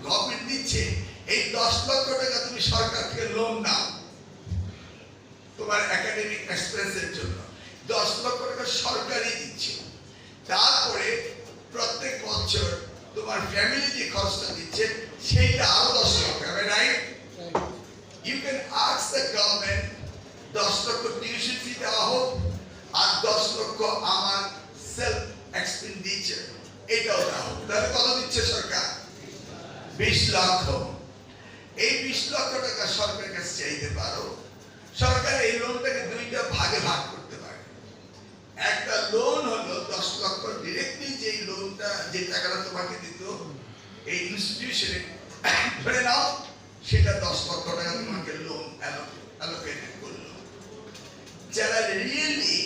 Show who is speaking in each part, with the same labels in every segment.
Speaker 1: Government দিচ্ছে, এই 10 লক্ষ টাকা তুমি সরকার থেকে লোন নাও তোমার একাডেমিক এক্সপেন্সের জন্য, 10 লক্ষ টাকা সরকারই দিচ্ছে। তারপরে প্রত্যেক বছর তোমার ফ্যামিলি যে খরচটা দিচ্ছে সেইটা আরো 10 lakh, right? You can ask the government 10 lakh tuition fee দেওয়া হোক আর 10 লক্ষ আমার সেলফ এক্সপেন্ডিচার এটাও দেওয়া হোক। তাহলে কত দিচ্ছে সরকার? 20 লক্ষ। এই 20 লক্ষ টাকা সরকারের কাছে চাইতে পারো, সরকার এই লোনটাকে দুইটা ভাগে ভাগ করতে পারে। একটা লোন হলো 10 লক্ষ ডিরেক্টলি, যেই লোনটা যে টাকাটা তোমাকে দিত এই ইনস্টিটিউশনে, ধরে নাও সেটা 10 লক্ষ টাকা তোমাকে লোন অ্যালোকেটেড করলো। যারা রিয়েলি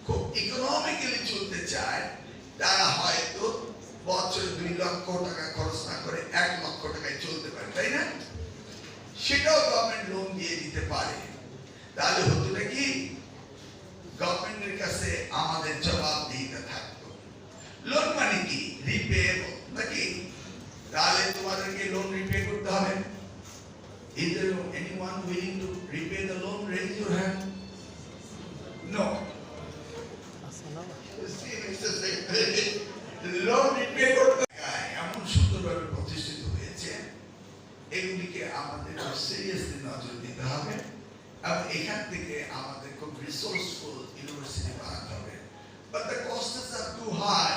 Speaker 1: খুব ইকোনমিক্যালি চলতে চায় তারা হয়তো বছরে 2 লক্ষ টাকা খরচ না করে 1 লক্ষ টাকায় চলতে পারে, তাই না? সেটাও গভর্নমেন্ট লোন দিয়ে দিতে পারে। তাহলে হতোটা কি, গভর্নমেন্টের কাছে আমাদের জবাবদিহিতা থাকতো। লোন মানে কি? রিপেয়েবল নাকি? তাহলে তোমাদেরকে লোন রিপে করতে হবে। Is there anyone willing to repay the loan? Raise your hand. No. Loan repay করতে এমন সুন্দরভাবে প্রতিষ্ঠিত হয়েছে, এগুলিকে আমাদের সিরিয়াসলি নজর দিতে হবে এবং এখান থেকে আমাদের খুব রিসোর্সফুল ইউনিভার্সিটি বানাতে হবে। But the costs are too high.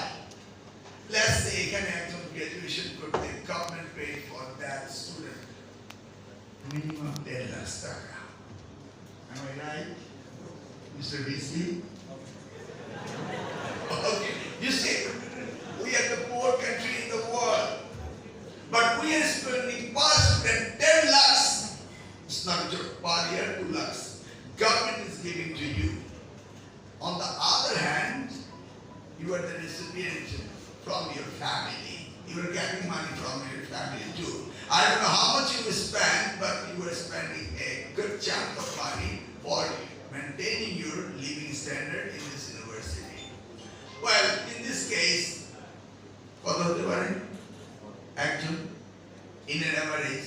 Speaker 1: Let's say এখানে একজন গ্রাজুয়েশন করতে government pay for that student minimum 10 lakh টাকা। Am I right, Mr. VC? Okay, you see, we are the poor country in the world, but we are spending per student 10 lakhs. It's not just per year 2 lakhs. Government is giving to you. On the other hand, you are the recipient from your family. You are getting money from your family too. I don't know how much you spend, but you are spending a good chunk of money for maintaining your living standard in this university. Well, in this case, কত হতে পারে? একজন in an average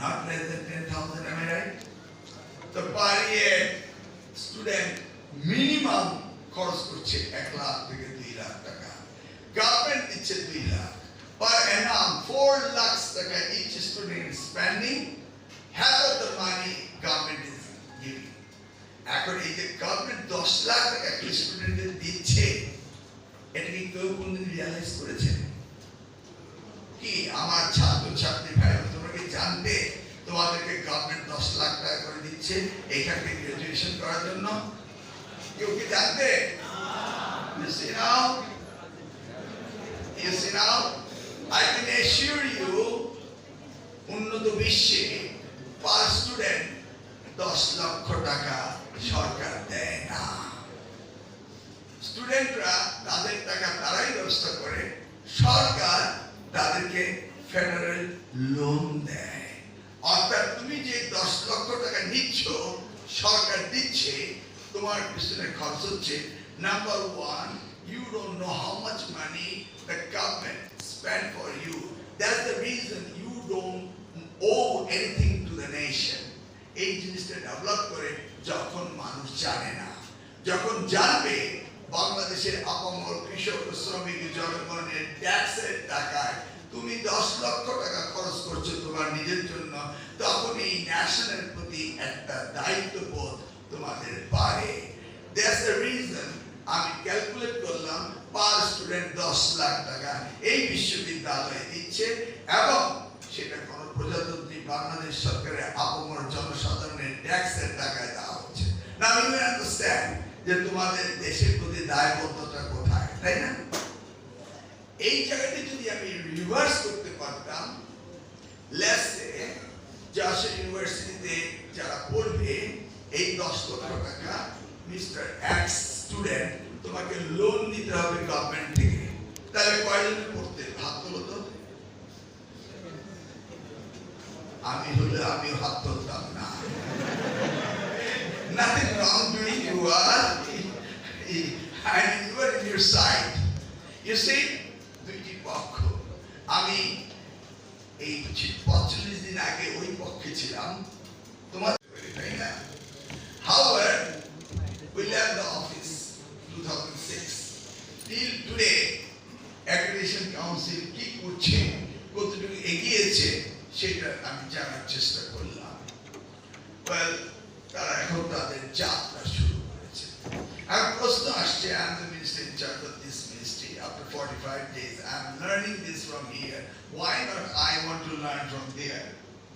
Speaker 1: not less than 10,000, am I right? So per year student minimum খরচ করছে 1 লাখ থেকে 2 লাখ টাকা। Government দিচ্ছে 2 lakh. Per annum 4 lakhs টাকা each student is spending. Half of the money government is giving. এখন এই যে গভর্নমেন্ট 10 লাখ টাকা একটা স্টুডেন্টদের দিচ্ছে, এটা কি কেউ কোনদিন রিয়ালাইজ করেছে? কি আমার ছাত্র ছাত্রী ভাই, তোমরা কি জানতে তোমাদেরকে গভর্নমেন্ট 10 লাখ টাকা করে দিচ্ছে এখান থেকে গ্রাজুয়েশন করার জন্য? কেউ কি জানতে? You see now? You see now? I can assure you, উন্নত বিশ্বে পার স্টুডেন্ট 10 লক্ষ টাকা সরকার দেয় না। স্টুডেন্টরা তাদের টাকা তারাই ব্যবস্থা করে, সরকার তাদেরকে ফেডারেল লোন দেয়। অর্থাৎ তুমি যে 10 লক্ষ টাকা নিচ্ছ, সরকার দিচ্ছে, তোমার পিছনে খরচ হচ্ছে। Number 1, you don't know how much money the government spend for you. That's the reason you don't owe anything to the nation. এই জিনিসটা ডেভেলপ করে যখন মানুষ জানে না, যখন জানবে বাংলাদেশের আপামর কৃষক শ্রমিক জনগণের ট্যাক্সের টাকায় তুমি 10 লক্ষ টাকা খরচ করছো তোমার নিজের জন্য, তখন এই ন্যাশনের প্রতি একটা দায়িত্ববোধ তোমাদের বাড়ে। That's the reason আমি ক্যালকুলেট করলাম পার স্টুডেন্ট 10 লাখ টাকা এই বিশ্ববিদ্যালয়ে দিচ্ছে এবং সেটা কোন প্রজাতন্ত্রী বাংলাদেশ সরকারের আপামর জনসাধারণের ট্যাক্সের টাকায় দেওয়া হচ্ছে। Now you understand যে তোমাদের দেশের প্রতি দায়বদ্ধতা কোথায়, তাই না? এই জায়গাটি যদি আমি রিভার্স করতে পারতাম, লেটস সে যশোর ইউনিভার্সিটিতে যারা পড়বে এই 10 লক্ষ টাকা মিস্টার এক্স স্টুডেন্ট তোমাকে লোন দিতে হবে গভর্নমেন্ট থেকে। তাহলে কয়জনে পড়তে ভাগ তোলো তো? আমি হলে আমি হাত তুলতাম না। Nothing wrong doing you are you are in your side. You see, দুইটি পক্ষ। আমি এই 45 দিন আগে ওই পক্ষে ছিলাম তোমার, তাই না? However, we left the office 2006 till today. Accreditation Council কি করছে, কতটুকু এগিয়েছে সেটা আমি জানার চেষ্টা করলাম। Well, তারা এখন তাদের যাত্রা শুরু করেছে। আর প্রশ্ন আসছে, I am the minister in charge of this ministry. After 45 days, I am learning this from here. Why not I want to learn from there?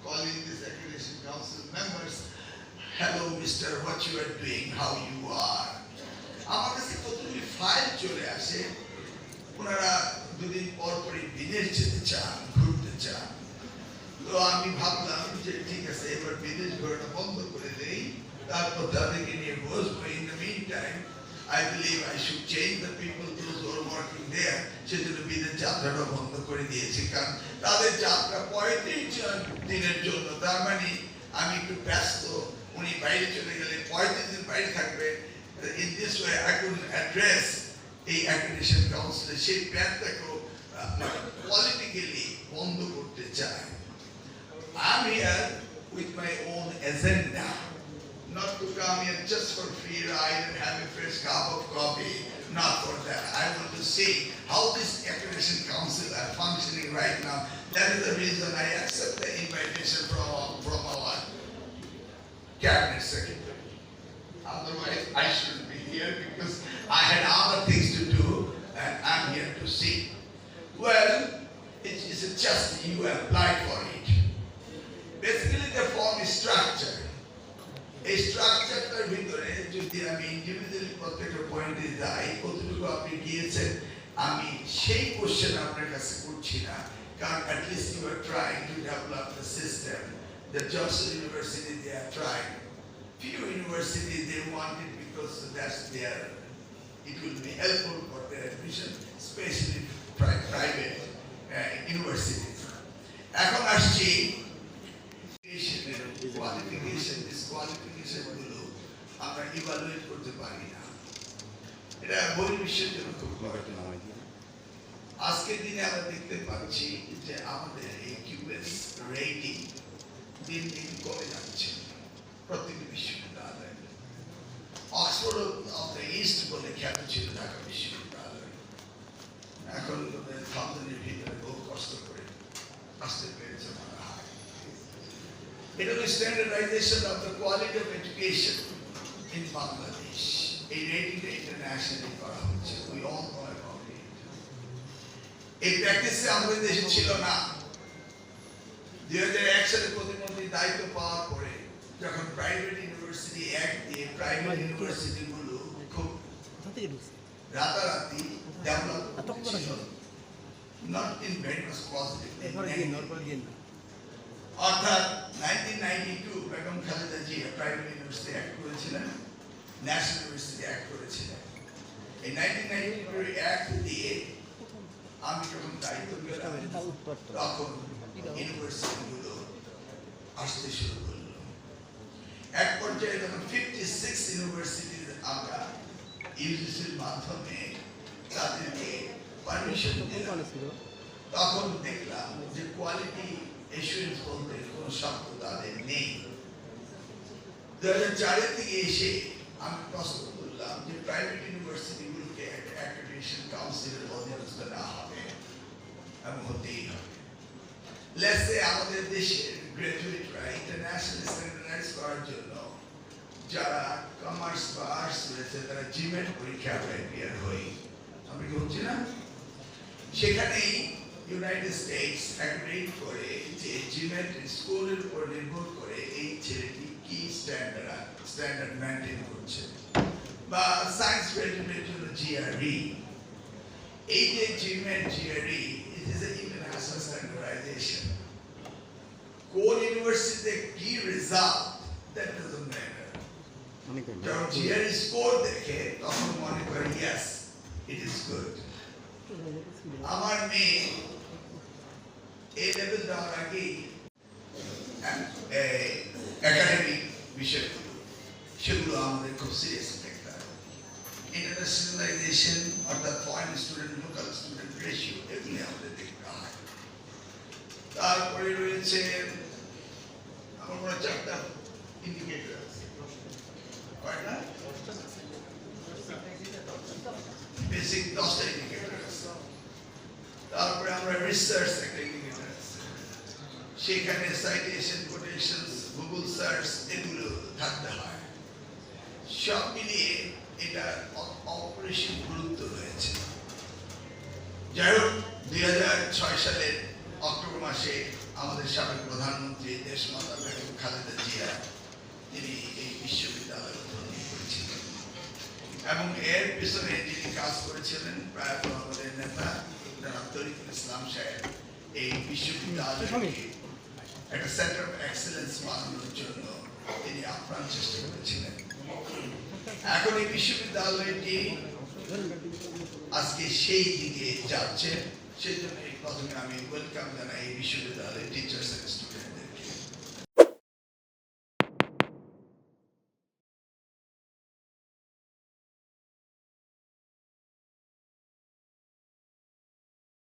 Speaker 1: Calling this Accreditation Council members, hello Mr. what you are doing, how you are. আমার কাছে কতগুলি file চলে আসে, ওনারা দুদিন পর পরই বিদেশ যেতে চান, ঘুরতে চান। তো আমি ভাবলাম যে ঠিক আছে, এবার বিদেশ ঘোরাটা বন্ধ করে দেই, তারপর তাদেরকে নিয়ে বসবো। In the meantime, I believe I should change the people those who are working there. সেজন্য বিদেশ যাত্রাটা বন্ধ করে দিয়েছি, কারণ তাদের যাত্রা 35 দিনের জন্য। তার মানে আমি একটু ব্যস্ত, উনি বাইরে চলে গেলে 35 দিন বাইরে থাকবে। In this way I could address এই Accreditation Council সেই প্যাথটাকেও politically বন্ধ করতে চায়। I'm here with my own agenda, not to come here just for free ride and have a fresh cup of coffee, not for that. I want to see how this Accreditation Council are functioning right now. That is the reason I accept the invitation from our cabinet secretary. Otherwise, I shouldn't be here because I had other things to do and I'm here to see. Well, it is just you apply for it. Basically, the form is structure. A structureটার ভিতরে যদি আমি individually প্রত্যেকটা পয়েন্টে যাই, কতটুকু আপনি গিয়েছেন আমি সেই কোশ্চেন আপনার কাছে করছি না, কারণ at least you are trying to develop the system. The Johnson University, they are trying. Few universities they want it because that's their, it will be helpful for their admission, especially private universities. এখন আসছি qualification, disqualification গুলো আমরা evaluate করতে পারি না, এটা বহির্বিশ্বের জন্য খুব গুরুত্বপূর্ণ। আজকের দিনে আমরা দেখতে পাচ্ছি যে আমাদের এই কিউএস রেটিং দিন দিন কমে যাচ্ছে প্রত্যেকটি বিশ্ববিদ্যালয়ে। অক্সফোর্ড অফ দ্য ইস্ট বলে খ্যাত ছিল ঢাকা বিশ্ববিদ্যালয়, এখন থাউজেন্ডের ভিতরে বহু কষ্ট করে আসতে পেরেছে মনে হয়। এটা হলো standardisation of the quality of education in Bangladesh. এই রেটিংটা ইন্টারন্যাশনালি করা হচ্ছে, we all know about it. এই প্র্যাকটিসে আমাদের দেশে ছিল না। 2001 সালে প্রতিমন্ত্রী দায়িত্ব পাওয়ার পরে যখন প্রাইভেট ইউনিভার্সিটি অ্যাক্ট দিয়ে প্রাইভেট ইউনিভার্সিটি গুলো খুব রাতারাতি ডেভেলপ ছিল, not in very much positive. অর্থাৎ 1992 Begum Khaleda Zia private university act করেছিলেন, ন্যাশনাল ইউনিভার্সিটি অ্যাক্ট করেছিলেন। এই 1992 অ্যাক্ট দিয়ে আমি যখন দায়িত্ব পেলাম তখন ইউনিভার্সিটিগুলো আসতে শুরু করলো। এক পর্যায়ে যখন 56 ইউনিভার্সিটি আমরা ইউজিসির মাধ্যমে তাদেরকে পারমিশন দিলাম, তখন দেখলাম যে কোয়ালিটি এসুরেন্স বলতে কোনো শব্দ তাদের নেই। 2004 থেকে এসে আমি প্রশ্ন করলাম যে প্রাইভেট ইউনিভার্সিটিগুলোকে একটা অ্যাক্রেডিটেশন কাউন্সিলের অধীনস্থ না হবে এবং হতেই হবে। লেটস সে আমাদের দেশের গ্র্যাজুয়েটরা ইন্টারন্যাশনাল স্ট্যান্ডার্ডাইজ করার জন্য যারা কমার্স বা আর্টস রয়েছে তারা জিমেট পরীক্ষা প্রিপেয়ার হই, আমি কি হচ্ছে না? সেখানেই ইউনাইটেড স্টেটস অ্যাগ্রিড করে যে জিমেট স্কোরের উপর নির্ভর করে এই ছেলেটি কি স্ট্যান্ডার্ড মেনটেন করছে, বা সায়েন্স গ্র্যাজুয়েটের জন্য জিআরই। এই যে GMAT GRE, it is a international standardisation. কোন ইউনিভার্সিটিতে কি রেজাল্ট দ্যাট ডাজন্ট ম্যাটার। যখন জিআরই স্কোর দেখে তখন মনে করে ইয়েস ইট ইজ গুড। আমার মেয়ে এ লেভেল দেওয়ার আগেই একাডেমিক বিষয়গুলো সেগুলো আমাদের খুব সিরিয়াস দেখতে হবে। ইন্টারন্যাশনালাইজেশন অর্থাৎ foreign student local student ratio এগুলি আমাদের দেখতে হয়। তারপরে তারপরে রয়েছে আমার মনে হয় 4টা ইন্ডিকেটর আছে, কয়টা? বেসিক 10টা ইন্ডিকেটর আছে। তারপরে আমরা রিসার্চ একটা ইন্ডিকেটর আছে, সেখানে সাইটেশন, কোটেশনস, গুগল সার্চ এগুলো থাকতে হয়। সব মিলিয়ে এটা অপরিসীম গুরুত্ব রয়েছে। যাই হোক, 2006 সালের অক্টোবর মাসে আমাদের সাবেক প্রধানমন্ত্রী দেশমাতা বেগম খালেদা জিয়া তিনি এই বিশ্ববিদ্যালয় উদ্বোধন করেছিলেন এবং এর পিছনে যিনি কাজ করেছিলেন প্রায় আমাদের নেতা জনাব তরিকুল ইসলাম সাহেব এই বিশ্ববিদ্যালয়কে একটা সেন্টার অফ এক্সেলেন্স বানানোর জন্য তিনি আপ্রাণ চেষ্টা করেছিলেন। এখন এই বিশ্ববিদ্যালয়টি আজকে সেই দিকে যাচ্ছে। সেই জন্য প্রথমে আমি ওয়েলকাম জানাই এই বিশ্ববিদ্যালয়